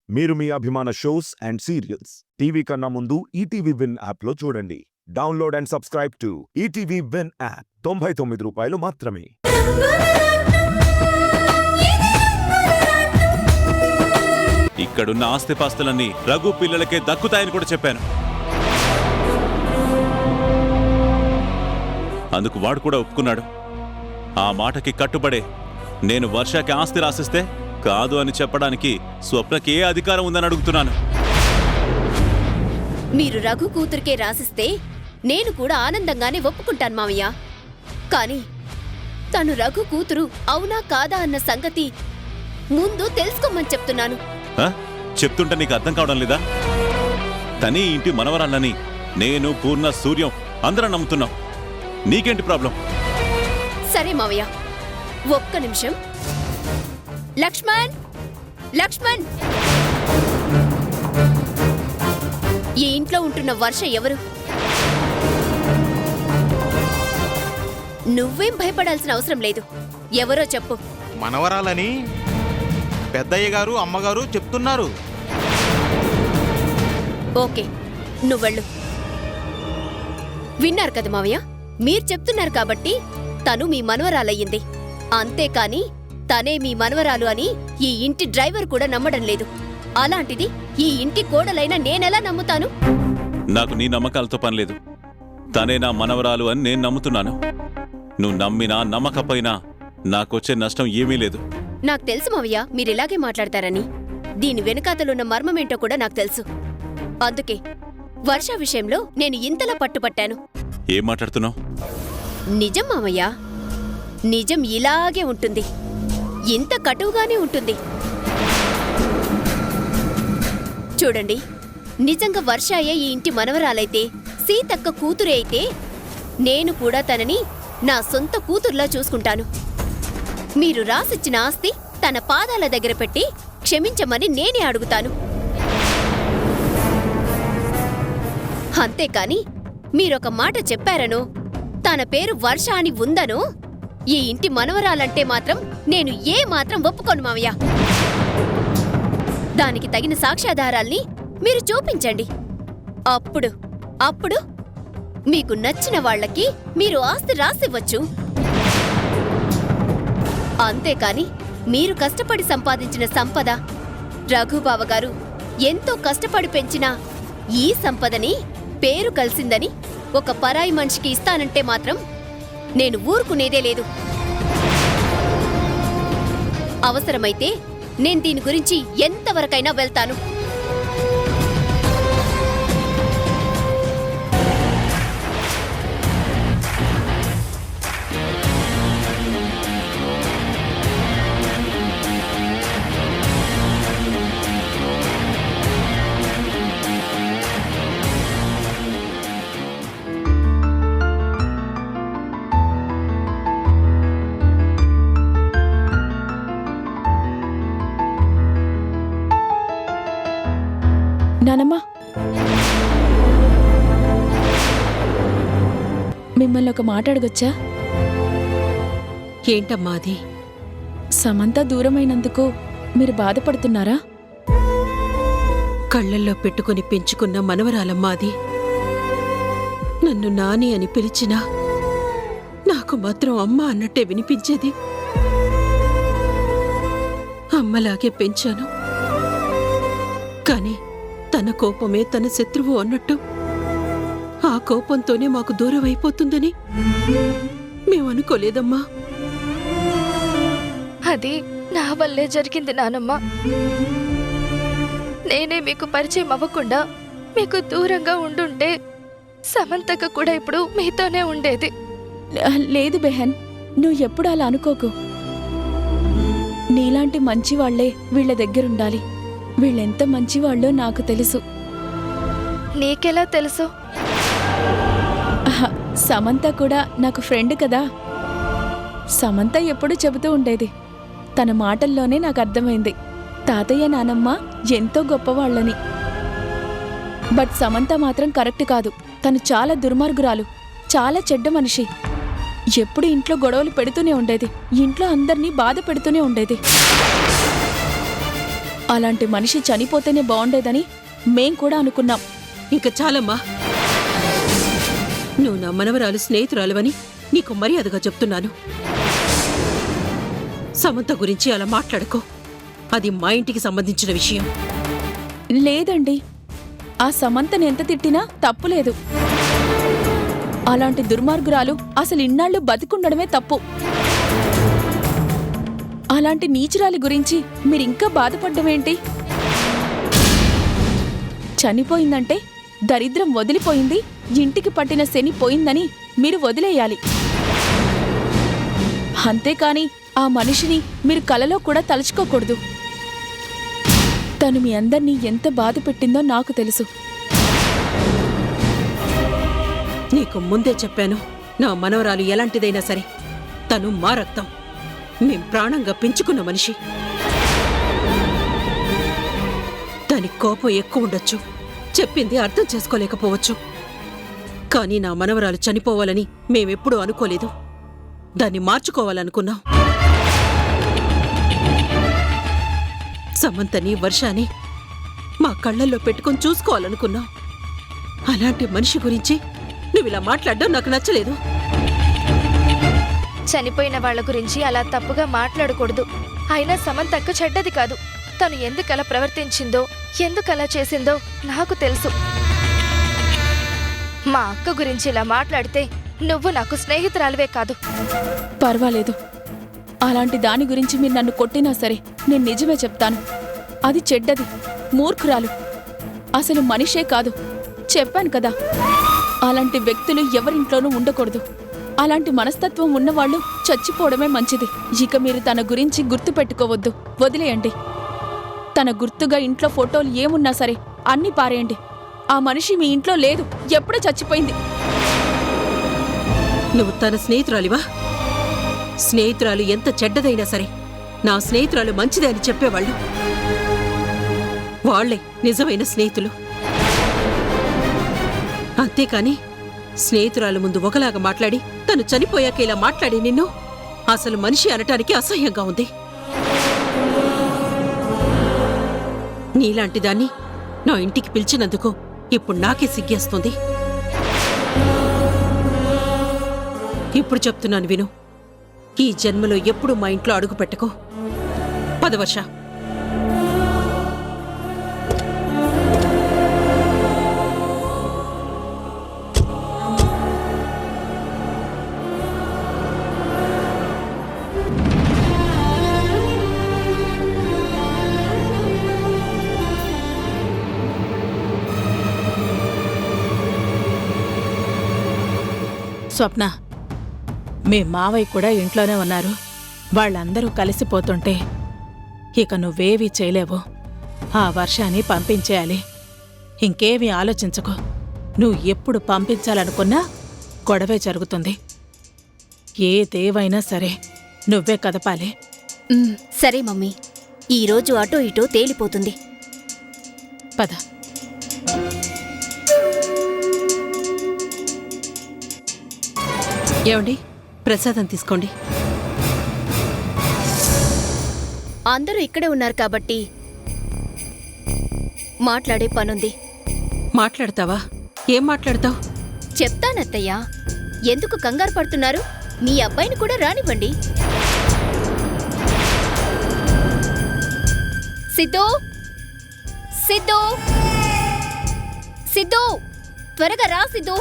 మీరు మీ అభిమాన shows and serials TV కన్నా ముందు ఈటీవీ విన్ యాప్లో చూడండి. Download and subscribe to ETV win app. 99 రూపాయలు మాత్రమే. ఇక్కడున్న ఆస్తిపాస్తులన్నీ రఘు పిల్లలకే దక్కుతాయని కూడా చెప్పాను. అందుకు వాడు కూడా ఒప్పుకున్నాడు. ఆ మాటకి కట్టుబడే నేను వర్షకి ఆస్తి రాసిస్తే కాదు అని చెప్పడానికి స్వప్నకి ఏ అధికారం ఉందని అడుగుతున్నాను. మీరు రఘు కూతురికే రాసిస్తే నేను కూడా ఆనందంగానే ఒప్పుకుంటాను మావయ్య. కానీ తను రఘు కూతురు అవునా కాదా అన్న సంగతి ముందు తెలుసుకోమని చెప్తున్నాను. చెప్తుంటే నీకు అర్థం కావడం లేదా? తనీ ఇంటి మనవరాళ్ళని నేను, పూర్ణ, సూర్యం అందరం నమ్ముతున్నాం. నీకేంటి ప్రాబ్లం? సరే మావయ్య, ఒక్క నిమిషం. లక్ష్మణ్, లక్ష్మణ్, ఈ ఇంట్లో ఉంటున్న వర్ష ఎవరు? నువ్వేం భయపడాల్సిన అవసరం లేదు. ఎవరో చెప్పు. మనవరాలని పెద్దయ్య గారు అమ్మగారు చెప్తున్నారు. ఓకే, నువ్వెళ్ళు. విన్నారు కదా మావయ్య, మీరు చెప్తున్నారు కాబట్టి తను మీ మనవరాలయ్యింది. అంతేకాని తనే మీ మనవరాలు అని ఈ ఇంటి డ్రైవర్ కూడా నమ్మడం లేదు. అలాంటిది ఈ ఇంటి కోడలైన నేనెలా నమ్ముతాను? నాకు నీ నమ్మకాలతో పనిలేదు. తనే నా మనవరాలు అని నేను నమ్ముతున్నాను. నువ్వు నమ్మినా నమ్మకపోయినా నాకొచ్చే నష్టం ఏమీ లేదు. నాకు తెలుసు మావయ్య, మీరిలాగే మాట్లాడతారని. దీని వెనుకాతలున్న మర్మమేంటో కూడా నాకు తెలుసు. అందుకే వర్ష విషయంలో నేను ఇంతలా పట్టుపట్టాను. ఏం మాట్లాడుతున్నావు? నిజం మావయ్య, నిజం ఇలాగే ఉంటుంది. ఇంత కటువుగానే ఉంటుంది. చూడండి, నిజంగా వర్షాయే ఈ ఇంటి మనవరాలైతే, సీతక్క కూతురే అయితే నేను కూడా తనని నా సొంత కూతుర్లా చూసుకుంటాను. మీరు రాసిచ్చిన ఆస్తి తన పాదాల దగ్గర పెట్టి క్షమించమని నేనే అడుగుతాను. అంతేకాని మీరొక మాట చెప్పారనో, తన పేరు వర్ష అని ఉందనో ఈ ఇంటి మనవరాలంటే మాత్రం నేను ఏ మాత్రం ఒప్పుకోను మావయ్య. దానికి తగిన సాక్ష్యాధారాల్ని మీరు చూపించండి. అప్పుడు మీకు నచ్చిన వాళ్లకి మీరు ఆస్తి రాసివ్వచ్చు. అంతేకాని మీరు కష్టపడి సంపాదించిన సంపద, రఘుబావ గారు ఎంతో కష్టపడి పెంచిన ఈ సంపదని పేరు కలిసిందని ఒక పరాయి మనిషికి ఇస్తానంటే మాత్రం నేను ఊరుకునేదే లేదు. అవసరమైతే నేను దీని గురించి ఎంతవరకైనా వెళ్తాను. నానమ్మా, మిమ్మల్ని ఒక మాట అడగొచ్చా? ఏంటమ్మా అది? సమంత దూరమైనందుకు మీరు బాధపడుతున్నారా? కళ్ళల్లో పెట్టుకుని పెంచుకున్న మనవరాలమ్మా అది. నన్ను నాని అని పిలిచినా నాకు మాత్రం అమ్మ అన్నట్టే వినిపించేది. అమ్మలాగే పెంచాను. కాని తన కోపమే తన శత్రువు అన్నట్టు ఆ కోపంతోనే మాకు దూరం అయిపోతుందని మేమనుకోలేదమ్మా. అది నా వల్లే జరిగింది నానమ్మ. నేనే మీకు పరిచయం అవ్వకుండా మీకు దూరంగా ఉండుంటే సమంతక కూడా ఇప్పుడు మీతోనే ఉండేది. లేదు బెహన్, నువ్వు ఎప్పుడు అలా అనుకోకు. నీలాంటి మంచివాళ్లే వీళ్ల దగ్గరుండాలి. వీళ్ళెంత మంచివాళ్ళో నాకు తెలుసు. నీకెలా తెలుసు? సమంత కూడా నాకు ఫ్రెండ్ కదా. సమంత ఎప్పుడూ చెబుతూ ఉండేది. తన మాటల్లోనే నాకు అర్థమైంది తాతయ్య నానమ్మ ఎంతో గొప్పవాళ్ళని. బట్ సమంత మాత్రం కరెక్ట్ కాదు. తను చాలా దుర్మార్గురాలు, చాలా చెడ్డ మనిషి. ఎప్పుడు ఇంట్లో గొడవలు పెడుతూనే ఉండేది. ఇంట్లో అందర్నీ బాధ పెడుతూనే ఉండేది. అలాంటి మనిషి చనిపోతేనే బాగుండేదని మేం కూడా అనుకున్నాం. ఇంక చాలమ్మా. నువ్వు నా మనవరాలు స్నేహితురాలువని నీకు మర్యాదగా చెప్తున్నాను. సమంత గురించి అలా మాట్లాడకో. అది మా ఇంటికి సంబంధించిన విషయం. లేదండి, ఆ సమంతని ఎంత తిట్టినా తప్పులేదు. అలాంటి దుర్మార్గురాలు అసలు ఇన్నాళ్ళు బతికుండడమే తప్పు. అలాంటి నీచురాలి గురించి మీరింకా బాధపడ్డమేంటి? చనిపోయిందంటే దరిద్రం వదిలిపోయింది, ఇంటికి పట్టిన శని పోయిందని మీరు వదిలేయాలి. అంతేకాని ఆ మనిషిని మీరు కలలో కూడా తలుచుకోకూడదు. తను మీ అందర్నీ ఎంత బాధ పెట్టిందో నాకు తెలుసు. నీకు ముందే చెప్పాను, నా మనవరాలు ఎలాంటిదైనా సరే తను మా రక్తం. మేం ప్రాణంగా పెంచుకున్న మనిషి. దాని కోపం ఎక్కువ ఉండొచ్చు, చెప్పింది అర్థం చేసుకోలేకపోవచ్చు. కానీ నా మనవరాలు చనిపోవాలని మేమెప్పుడూ అనుకోలేదు. దాన్ని మార్చుకోవాలనుకున్నాం. సమంతని, వర్షాని మా కళ్ళల్లో పెట్టుకొని చూసుకోవాలనుకున్నాం. అలాంటి మనిషి గురించి నువ్విలా మాట్లాడడం నాకు నచ్చలేదు. చనిపోయిన వాళ్ళ గురించి అలా తప్పుగా మాట్లాడకూడదు. అయినా సమంతక్క చెడ్డది కాదు. తను ఎందుకలా ప్రవర్తించిందో, ఎందుకలా చేసిందో నాకు తెలుసు. మా అక్క గురించి ఇలా మాట్లాడితే నువ్వు నాకు స్నేహితురాలివే కాదు. పర్వాలేదు, అలాంటి దాని గురించి మీరు నన్ను కొట్టినా సరే నేను నిజమే చెప్తాను. అది చెడ్డది, మూర్ఖురాలు, అసలు మనిషే కాదు. చెప్పాను కదా, అలాంటి వ్యక్తులు ఎవరింట్లోనూ ఉండకూడదు. అలాంటి మనస్తత్వం ఉన్నవాళ్లు చచ్చిపోవడమే మంచిది. ఇక మీరు తన గురించి గుర్తు పెట్టుకోవద్దు, వదిలేయండి. తన గుర్తుగా ఇంట్లో ఫోటోలు ఏమున్నా సరే అన్నీ పారేయండి. ఆ మనిషి మీ ఇంట్లో లేదు, ఎప్పుడో చచ్చిపోయింది. నువ్వు తన స్నేహితురాలివా? స్నేహితురాలు ఎంత చెడ్డదైనా సరే నా స్నేహితురాలు మంచిదే అని చెప్పేవాళ్ళు. వాళ్లే నిజమైన స్నేహితులు. అంతేకాని స్నేహితురాలు ముందు ఒకలాగా మాట్లాడి తను చనిపోయాక ఇలా మాట్లాడి నిన్ను అసలు మనిషి అనటానికి అసహ్యంగా ఉంది. నీలాంటి దాన్ని నా ఇంటికి పిలిచినందుకు ఇప్పుడు నాకే సిగ్గేస్తుంది. ఇప్పుడు చెప్తున్నాను విను. ఈ జన్మలో ఎప్పుడు మా ఇంట్లో అడుగు పెట్టకో. 10 వర్ష. స్వప్న, మీ మావయ్య కూడా ఇంట్లోనే ఉన్నారు. వాళ్ళందరూ కలిసిపోతుంటే ఇక నువ్వేవీ చేయలేవు. ఆ వర్షాన్ని పంపించేయాలి. ఇంకేమీ ఆలోచించుకో. నువ్వు ఎప్పుడు పంపించాలనుకున్నా గొడవే జరుగుతుంది. ఏదేవైనా సరే నువ్వే కదపాలి. సరే మమ్మీ, ఈరోజు అటో ఇటో తేలిపోతుంది. పద. ఏమండి, ప్రసాదం తీసుకోండి. అందరూ ఇక్కడే ఉన్నారు కాబట్టి మాట్లాడే పనుంది. మాట్లాడతావా? ఏం మాట్లాడతావు? చెప్తానత్తయ్యా, ఎందుకు కంగారు పడుతున్నారు? మీ అబ్బాయిని కూడా రానివ్వండి. సిద్ధూ, సిద్ధూ, సిద్ధూ, త్వరగా రా సిద్ధూ.